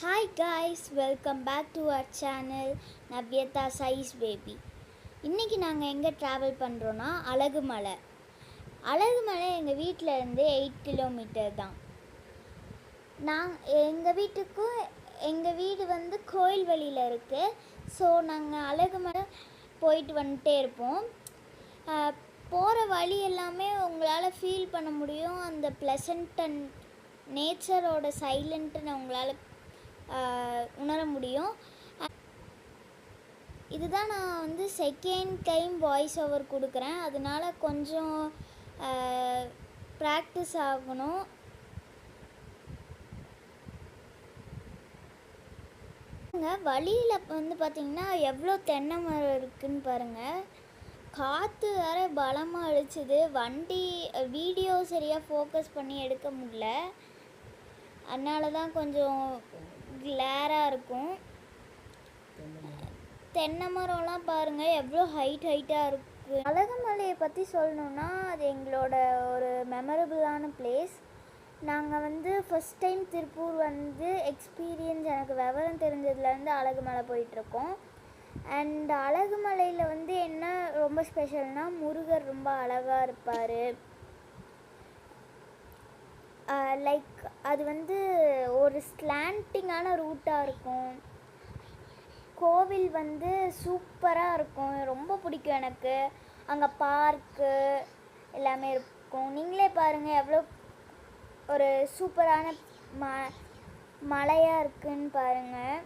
Hi guys, welcome back to our channel Navyatha Size Baby. இன்றைக்கி நாங்கள் எங்கே travel பண்ணுறோன்னா அழகுமலை. அழகுமலை எங்கள் வீட்டில் இருந்து 8 கிலோமீட்டர் தான். எங்கள் வீடு வந்து கோயில்வழியில் இருக்குது. ஸோ நாங்கள் அழகுமலை போயிட்டு வந்துட்டே இருப்போம். போகிற வழி எல்லாமே உங்களால் ஃபீல் பண்ண முடியும். அந்த ப்ளசண்ட் அண்ட் நேச்சரோட சைலண்ட்டுன்னு உங்களால் உணர முடியும். இதுதான் நான் வந்து செகண்ட் டைம் வாய்ஸ் ஓவர் கொடுக்குறேன். அதனால கொஞ்சம் ப்ராக்டிஸ் ஆகணும். வழியில் வந்து பார்த்திங்கன்னா எவ்வளோ தென்னை மரம் இருக்குதுன்னு பாருங்கள். காற்று வேறு பலமாக அடிச்சுது. வண்டி வீடியோ சரியாக ஃபோக்கஸ் பண்ணி எடுக்க முடியல. அதனால தான் கொஞ்சம் கிளாராக இருக்கும். தென்னை மரம்லாம் பாருங்கள் எவ்வளோ ஹைட்டாக இருக்குது. அழகுமலையை பற்றி சொல்லணுன்னா அது எங்களோட ஒரு மெமரபுளான பிளேஸ். நாங்கள் வந்து ஃபஸ்ட் டைம் திருப்பூர் வந்து எக்ஸ்பீரியன்ஸ் எனக்கு விவரம் தெரிஞ்சதுலேருந்து அழகுமலை போயிட்டுருக்கோம். அண்ட் அழகுமலையில் வந்து என்ன ரொம்ப ஸ்பெஷல்னால் முருகர் ரொம்ப அழகாக இருப்பார். லைக் அது வந்து ஒரு ஸ்லாண்டிங்கான ரூட்டாக இருக்கும். கோவில் வந்து சூப்பராக இருக்கும், ரொம்ப பிடிக்கும் எனக்கு. அங்கே பார்க்கு எல்லாமே இருக்கும். நீங்களே பாருங்கள் எவ்வளோ ஒரு சூப்பரான மலையாக இருக்குன்னு பாருங்கள்.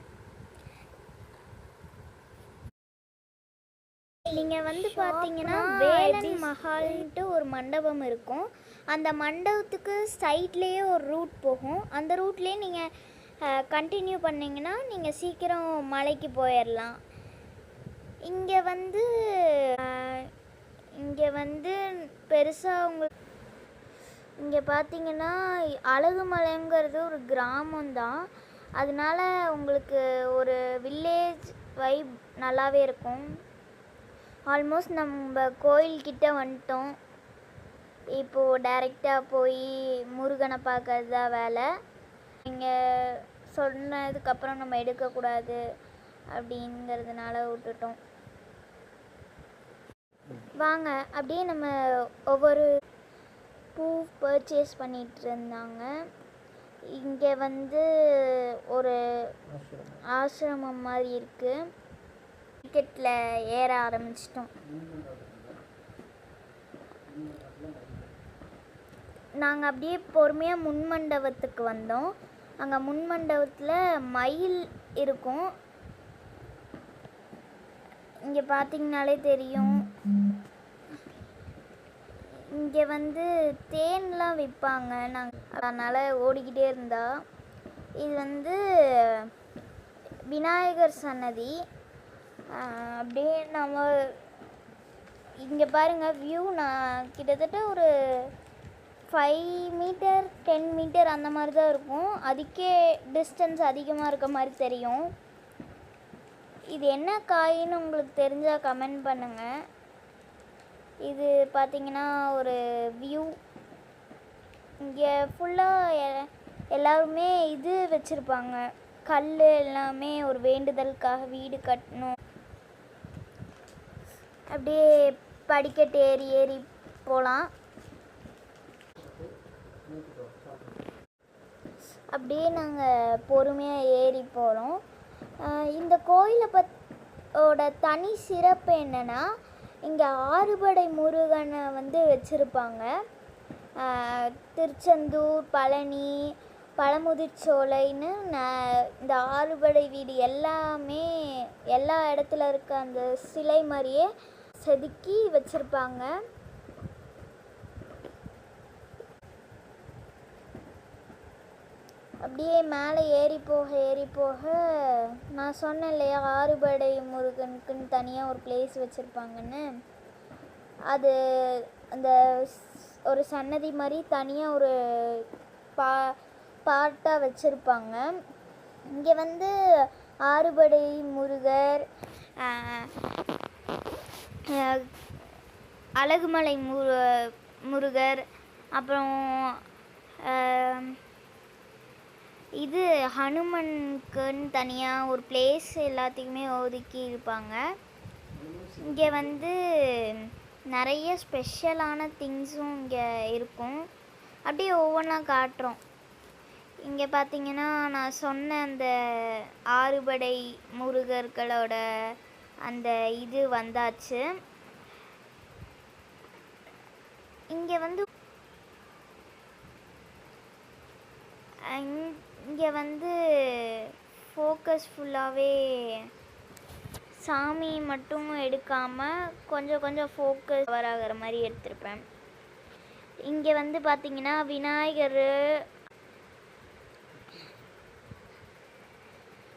நீங்கள் வந்து பார்த்தீங்கன்னா வேலன் மஹால்ன்ட்டு ஒரு மண்டபம் இருக்கும். அந்த மண்டபத்துக்கு சைட்லேயே ஒரு ரூட் போகும். அந்த ரூட்லேயே நீங்கள் கண்டினியூ பண்ணிங்கன்னா நீங்கள் சீக்கிரம் மலைக்கு போயிடலாம். இங்கே வந்து பெருசாக இங்கே பார்த்தீங்கன்னா அழகுமலைங்கிறது ஒரு கிராமம்தான். அதனால உங்களுக்கு ஒரு வில்லேஜ் வைப் நல்லாவே இருக்கும். ஆல்மோஸ்ட் நம்ம கோயில்கிட்ட வந்துட்டோம். இப்போது டைரெக்டாக போய் முருகனை பார்க்கறது தான் வேலை. இங்கே சொன்னதுக்கப்புறம் நம்ம எடுக்கக்கூடாது அப்படிங்கிறதுனால விட்டுட்டோம். வாங்க அப்படியே நம்ம ஒவ்வொரு பூ பர்ச்சேஸ் பண்ணிகிட்டு இருந்தாங்க. இங்கே வந்து ஒரு ஆசிரமம் மாதிரி இருக்குது. டிக்கெட்டில் ஏற ஆரம்பிச்சிட்டோம். நாங்கள் அப்படியே பொறுமையாக முன்மண்டபத்துக்கு வந்தோம். அங்கே முன்மண்டபத்தில் மயில் இருக்கும். இங்கே பார்த்தீங்கனாலே தெரியும். இங்கே வந்து தேன்லாம் விற்பாங்க. அதனால் ஓடிக்கிட்டே இருந்தா. இது வந்து விநாயகர் சன்னதி. அப்படியே நம்ம இங்கே பாருங்கள் வியூ. நான் கிட்டத்தட்ட ஒரு 5 மீட்டர் 10 மீட்டர் அந்த மாதிரி தான் இருக்கும். அதுக்கே டிஸ்டன்ஸ் அதிகமாக இருக்க மாதிரி தெரியும். இது என்ன காயின்னு உங்களுக்கு தெரிஞ்சால் கமெண்ட் பண்ணுங்கள். இது பார்த்திங்கன்னா ஒரு வியூ. இங்கே ஃபுல்லாக எல்லாருமே இது வச்சுருப்பாங்க. கல் எல்லாமே ஒரு வேண்டுதலுக்காக வீடு கட்டணும். அப்படியே படிக்கட்டு ஏறி போகலாம். அப்படியே நாங்கள் பொறுமையாக ஏறி போகிறோம். இந்த கோயிலை தனி சிறப்பு என்னென்னா இங்கே ஆறுபடை முருகனை வந்து வச்சுருப்பாங்க. திருச்செந்தூர், பழனி, பழமுதிர்ச்சோலைன்னு இந்த ஆறுபடை வீடு எல்லாமே எல்லா இடத்துல இருக்க அந்த சிலை மாதிரியே செதுக்கி வச்சுருப்பாங்க. அப்படியே மேலே ஏறி போக நான் சொன்னேன் இல்லையா ஆறுபடை முருகனுக்குன்னு தனியாக ஒரு பிளேஸ் வச்சுருப்பாங்கன்னு. அது அந்த ஒரு சன்னதி மாதிரி தனியாக ஒரு பார்ட்டாக வச்சுருப்பாங்க. இங்கே வந்து ஆறுபடை முருகர், அழகுமலை முருகர், அப்புறம் இது ஹனுமனுக்குன்னு தனியாக ஒரு பிளேஸ் எல்லாத்துக்குமே ஒதுக்கி இருப்பாங்க. இங்கே வந்து நிறைய ஸ்பெஷலான திங்ஸும் இங்கே இருக்கும். அப்படியே ஒவ்வொன்றா காட்டுறோம். இங்கே பார்த்தீங்கன்னா நான் சொன்ன அந்த ஆறுபடை முருகர்களோட அந்த இது வந்தாச்சு. இங்கே வந்து இங்கே வந்து ஃபோக்கஸ் ஃபுல்லாகவே சாமி மட்டும் எடுக்காமல் கொஞ்சம் கொஞ்சம் ஃபோக்கஸ் கவர் ஆகிற மாதிரி எடுத்திருப்பேன். இங்கே வந்து பார்த்தீங்கன்னா விநாயகர்,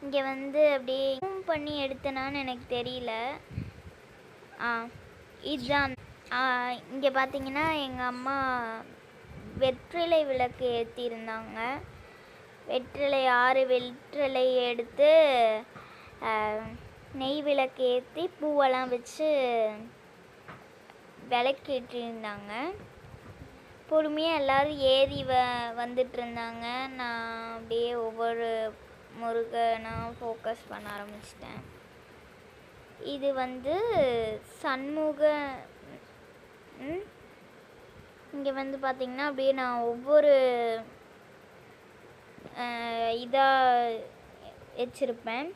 இங்கே வந்து அப்படியே பண்ணி எடுத்தனான்னு எனக்கு தெரியல. இதுதான். இங்கே பார்த்தீங்கன்னா எங்கள் அம்மா வெற்றிலை விளக்கு ஏற்றிருந்தாங்க. வெற்றிலை 6 வெற்றிலை எடுத்து நெய் விளக்கு ஏற்றி பூவெல்லாம் வச்சு விளக்கேற்றிருந்தாங்க. பொறுமையாக எல்லோரும் ஏறி வந்துட்டு இருந்தாங்க. நான் அப்படியே ஒவ்வொரு முருகனாக ஃபோக்கஸ் பண்ண ஆரம்பிச்சிட்டேன். இது வந்து சண்முக. இங்கே வந்து பார்த்திங்கன்னா அப்படியே நான் ஒவ்வொரு இதாக வச்சுருப்பேன்.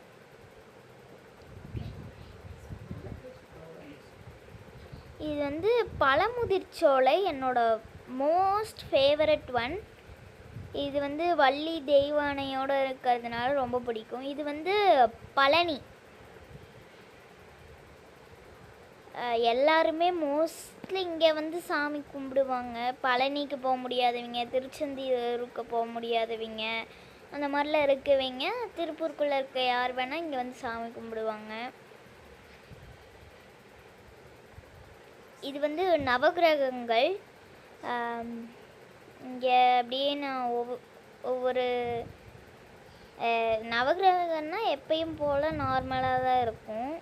இது வந்து பழமுதிர்ச்சோலை என்னோட மோஸ்ட் ஃபேவரட் ஒன். இது வந்து வள்ளி தெய்வானையோடு இருக்கிறதுனால ரொம்ப பிடிக்கும். இது வந்து பழனி. எல்லாருமே மோஸ்ட்லி இங்கே வந்து சாமி கும்பிடுவாங்க. பழனிக்கு போக முடியாதவங்க, திருச்செந்தூருக்கு போக முடியாதவங்க, அந்த மாதிரிலாம் இருக்கவங்க திருப்பூருக்குள்ளே இருக்க யார் வேணால் இங்கே வந்து சாமி கும்பிடுவாங்க. இது வந்து நவகிரகங்கள். இங்கே அப்படியே நான் ஒவ்வொரு நவகிரகன்னா எப்பயும் போல் நார்மலாக தான் இருக்கும்.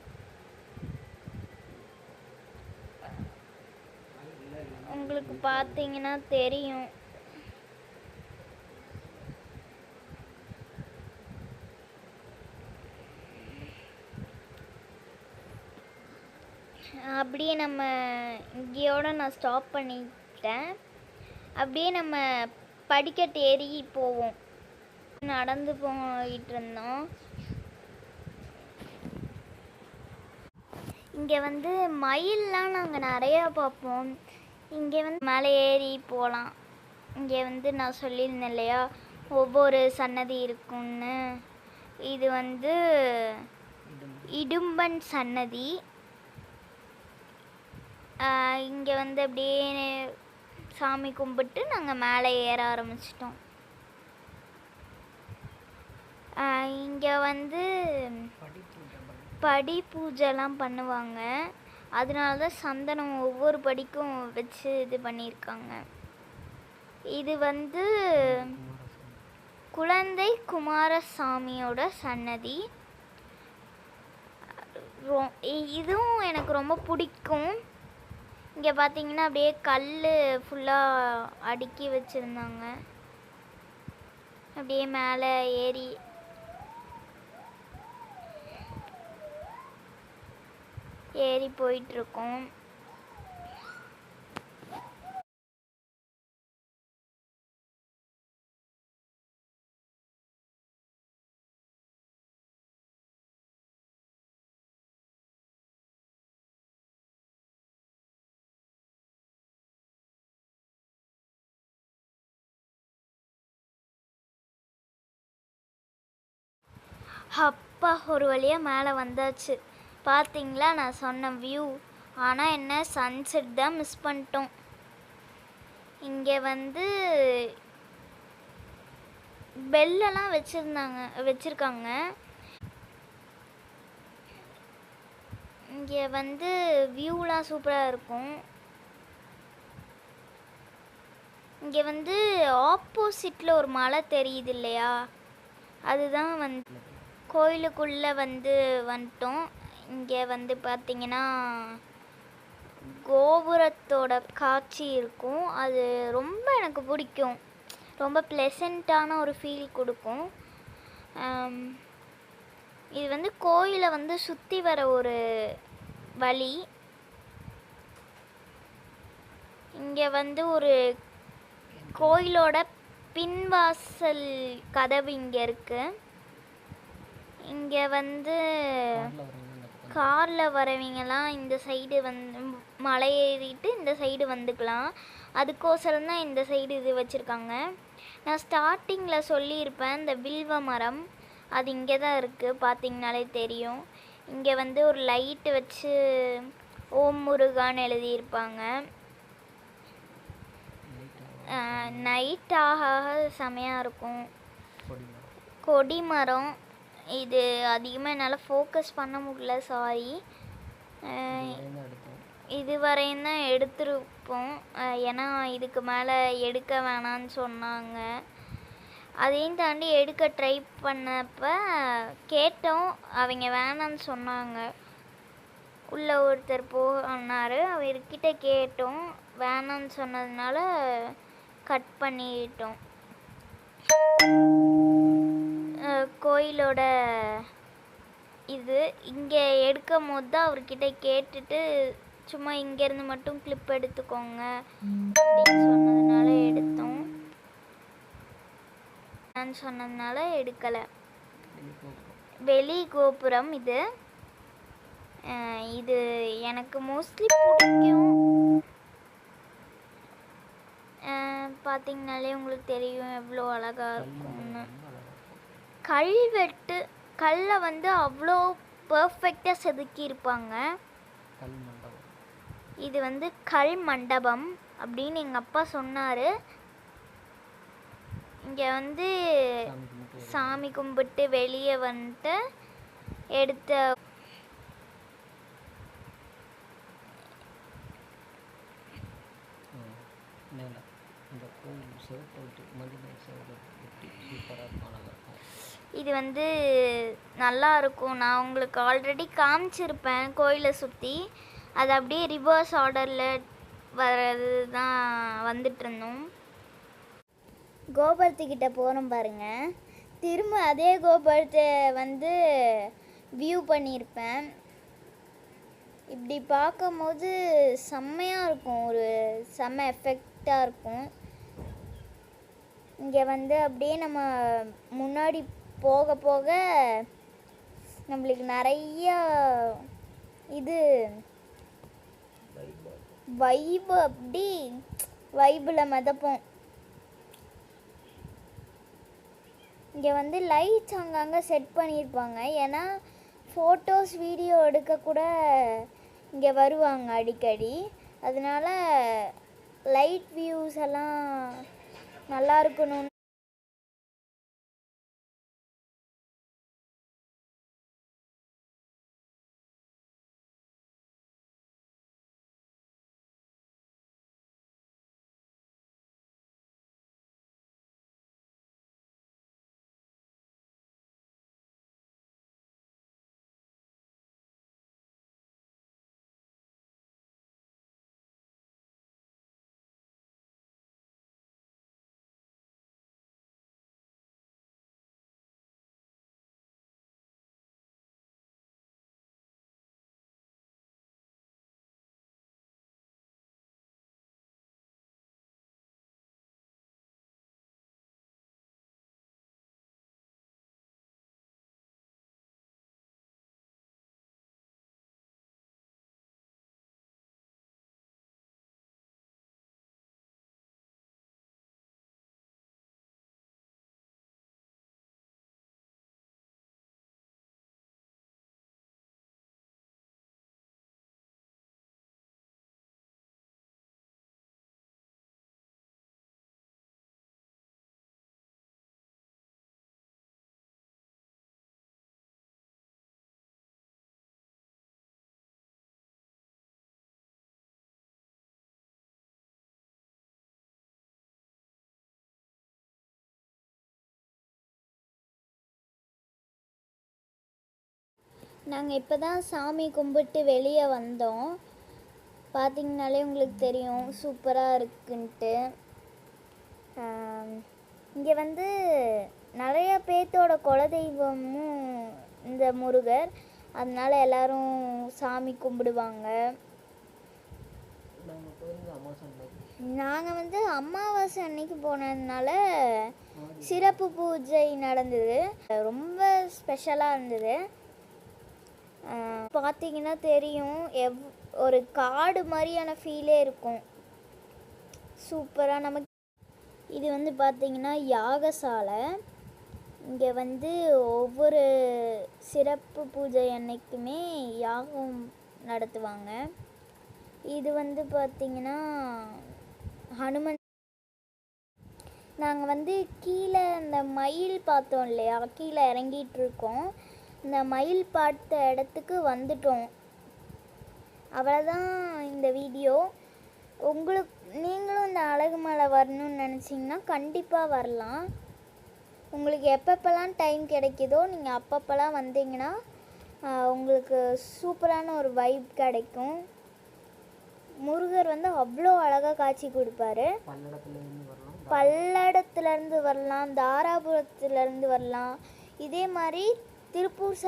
உங்களுக்கு பார்த்தீங்கன்னா தெரியும். அப்படியே நம்ம இங்கேயோட நான் ஸ்டாப் பண்ணிட்டேன். அப்படியே நம்ம படிக்கட்டு ஏறி போவோம். நடந்து போயிட்டு இருந்தோம். இங்கே வந்து மயிலெலாம் நாங்கள் நிறையா பார்ப்போம். இங்கே வந்து மேலே ஏறி போகலாம். இங்கே வந்து நான் சொல்லியிருந்தேன் இல்லையா ஒவ்வொரு சன்னதி இருக்குன்னு. இது வந்து இடும்பன் சன்னதி. இங்கே வந்து அப்படியே சாமி கும்பிட்டு நாங்கள் மேலே ஏற ஆரம்பிச்சிட்டோம். இங்கே வந்து படி பூஜைலாம் பண்ணுவாங்க. அதனால தான் சந்தனம் ஒவ்வொரு படிக்கும் வச்சு இது பண்ணியிருக்காங்க. இது வந்து குழந்தை குமாரசாமியோட சன்னதி. இதுவும் எனக்கு ரொம்ப பிடிக்கும். இங்கே பார்த்தீங்கன்னா அப்படியே கல் ஃபுல்லாக அடுக்கி வச்சுருந்தாங்க. அப்படியே மேலே ஏறி போயிட்டுருக்கோம். அப்பா ஒரு வழியாக மேலே வந்தாச்சு. பார்த்தீங்களா நான் சொன்ன வியூ. ஆனால் என்ன சன்செட் தான் மிஸ் பண்ணிட்டோம். இங்கே வந்து பெல்லெல்லாம் வச்சுருக்காங்க. இங்கே வந்து வியூலாம் சூப்பராக இருக்கும். இங்கே வந்து ஆப்போசிட்டில் ஒரு மலை தெரியுது இல்லையா, அதுதான் வந்து கோயிலுக்குள்ளே வந்துட்டோம். இங்கே வந்து பார்த்திங்கன்னா கோபுரத்தோட காட்சி இருக்கும். அது ரொம்ப எனக்கு பிடிக்கும். ரொம்ப ப்ளசண்ட்டான ஒரு ஃபீல் கொடுக்கும். இது வந்து கோயிலை வந்து சுற்றி வர ஒரு வழி. இங்கே வந்து ஒரு கோயிலோட பின்வாசல் கதவு இங்கே இருக்குது. இங்கே வந்து காரில் வரவங்கலாம் இந்த சைடு வந்து மலை ஏறிட்டு இந்த சைடு வந்துக்கலாம். அதுக்கோசரம் தான் இந்த சைடு இது வச்சுருக்காங்க. நான் ஸ்டார்டிங்கில் சொல்லியிருப்பேன், இந்த வில்வ மரம் அது இங்கே தான் இருக்குது, பார்த்திங்கனாலே தெரியும். இங்கே வந்து ஒரு லைட்டு வச்சு ஓம் முருகான்னு எழுதியிருப்பாங்க. நைட் ஆக செமையாக இருக்கும். கொடிமரம் இது அதிகமாக என்னால் ஃபோக்கஸ் பண்ண முடியல, சாரி. இது வரையும் தான் எடுத்துருப்போம், ஏன்னா இதுக்கு மேலே எடுக்க வேணான்னு சொன்னாங்க. அதையும் தாண்டி எடுக்க ட்ரை பண்ணப்போ கேட்டோம், அவங்க வேணான்னு சொன்னாங்க. உள்ள ஒருத்தர் போனார், அவர்கிட்ட கேட்டோம், வேணான்னு சொன்னதுனால கட் பண்ணிட்டோம். கோயிலோட இது இங்கே எடுக்கும் போது தான் அவர்கிட்ட கேட்டுட்டு சும்மா இங்கேருந்து மட்டும் கிளிப் எடுத்துக்கோங்க அப்படின்னு சொன்னதுனால எடுத்தோம். நான் சொன்னதுனால எடுக்கலை. வெளி கோபுரம் இது. இது எனக்கு மோஸ்ட்லி பிடிக்கும். பார்த்தீங்கனாலே உங்களுக்கு தெரியும் எவ்வளோ அழகாக இருக்கும்னு. கல்லை வந்து அவ்வளோ பர்ஃபெக்டாக செதுக்கியிருப்பாங்க. இது வந்து கல் மண்டபம் அப்படின்னு எங்கள் அப்பா சொன்னார். இங்கே வந்து சாமி கும்பிட்டு வெளியே வந்துட்டு எடுத்த இது வந்து நல்லா இருக்கும். நான் உங்களுக்கு ஆல்ரெடி காமிச்சிருப்பேன் கோயிலை சுற்றி. அது அப்படியே ரிவர்ஸ் ஆர்டரில் வர்றது தான் வந்துட்டுருந்தோம். கோபுரத்துக்கிட்ட போகிறோம் பாருங்கள். திரும்ப அதே கோபுரத்தை வந்து வியூ பண்ணியிருப்பேன். இப்படி பார்க்கும்போது செம்மையாக இருக்கும், ஒரு செம்ம எஃபெக்டாக இருக்கும். இங்கே வந்து அப்படியே நம்ம முன்னாடி போக போக நம்மளுக்கு நிறையா இது வைபு, அப்படி வைபில் மிதப்போம். இங்கே வந்து லைட்ஸ் அங்கங்கே செட் பண்ணியிருப்பாங்க, ஏன்னா ஃபோட்டோஸ் வீடியோ எடுக்க கூட இங்கே வருவாங்க அடிக்கடி. அதனால லைட் வியூஸ் எல்லாம் நல்லா இருக்கணும். நாங்கள் இப்போ தான் சாமி கும்பிட்டு வெளியே வந்தோம். பார்த்திங்கனாலே உங்களுக்கு தெரியும் சூப்பராக இருக்குன்ட்டு. இங்கே வந்து நிறைய பேர்த்தோட குலதெய்வமும் இந்த முருகர், அதனால எல்லாரும் சாமி கும்பிடுவாங்க. நாங்கள் வந்து அமாவாசை அன்னைக்கு போனதுனால சிறப்பு பூஜை நடந்தது, ரொம்ப ஸ்பெஷலாக இருந்தது. பார்த்தீங்கன்னா தெரியும், ஒரு காடு மாதிரியான ஃபீலே இருக்கும், சூப்பராக. நமக்கு இது வந்து பார்த்திங்கன்னா யாகசாலை. இங்கே வந்து ஒவ்வொரு சிறப்பு பூஜை அன்னைக்குமே யாகம் நடத்துவாங்க. இது வந்து பார்த்திங்கன்னா ஹனுமன். நாங்கள் வந்து கீழே இந்த மயில் பார்த்தோம் இல்லையா, கீழே இறங்கிட்டுருக்கோம். இந்த மயில் பார்த்த இடத்துக்கு வந்துட்டோம். அவ்வளோதான் இந்த வீடியோ. நீங்களும் இந்த அழகுமலை வரணும்னு நினச்சிங்கன்னா கண்டிப்பாக வரலாம். உங்களுக்கு எப்பப்பெல்லாம் டைம் கிடைக்குதோ நீங்கள் அப்பப்பெல்லாம் வந்தீங்கன்னா உங்களுக்கு சூப்பரான ஒரு வைப் கிடைக்கும். முருகர் வந்து அவ்வளோ அழகாக காட்சி கொடுப்பாரு. பல்லடத்துலேருந்து வரலாம், தாராபுரத்துலேருந்து வரலாம். இதே மாதிரி திருப்பூர்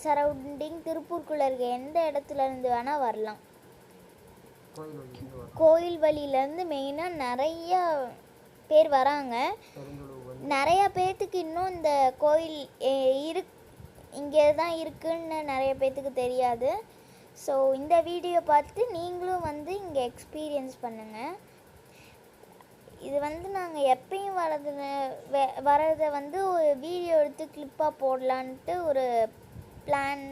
சரௌண்டிங், திருப்பூருக்குள்ளே இருக்க எந்த இடத்துலேருந்து வேணால் வரலாம். கோயில் வழியிலேருந்து மெயினாக நிறையா பேர் வராங்க. நிறையா பேர்த்துக்கு இன்னும் இந்த கோயில் இங்கே தான் இருக்குன்னு நிறைய பேர்த்துக்கு தெரியாது. ஸோ இந்த வீடியோ பார்த்து நீங்களும் வந்து இங்கே எக்ஸ்பீரியன்ஸ் பண்ணுங்கள். இது வந்து நாங்கள் எப்பயும் வரதை வந்து ஒரு வீடியோ எடுத்து கிளிப்பாக போடலான்ட்டு ஒரு பிளான்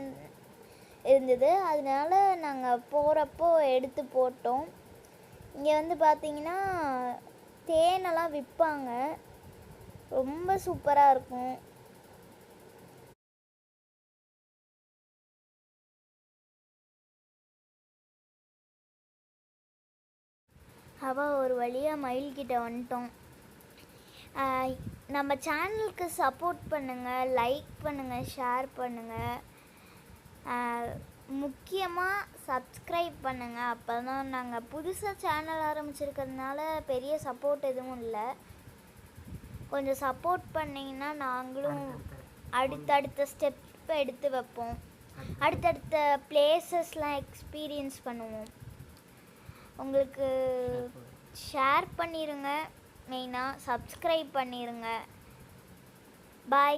இருந்தது, அதனால நாங்கள் போகிறப்போ எடுத்து போட்டோம். இங்கே வந்து பார்த்திங்கன்னா தேனெல்லாம் விற்பாங்க, ரொம்ப சூப்பராக இருக்கும். ஒரு வழியாக மயில்கிட்ட வந்துட்டோம். நம்ம சேனலுக்கு சப்போர்ட் பண்ணுங்கள், லைக் பண்ணுங்கள், ஷேர் பண்ணுங்கள், முக்கியமாக சப்ஸ்கிரைப் பண்ணுங்கள். அப்போ தான் நாங்கள் புதுசாக சேனல் ஆரம்பிச்சிருக்கிறதுனால பெரிய சப்போர்ட் எதுவும் இல்லை. கொஞ்சம் சப்போர்ட் பண்ணிங்கன்னா நாங்களும் அடுத்தடுத்த ஸ்டெப் எடுத்து வைப்போம், அடுத்தடுத்த பிளேசஸ்லாம் எக்ஸ்பீரியன்ஸ் பண்ணுவோம். உங்களுக்கு ஷேர் பண்ணிடுங்க, மெயினாக சப்ஸ்கிரைப் பண்ணிடுங்க. பாய்.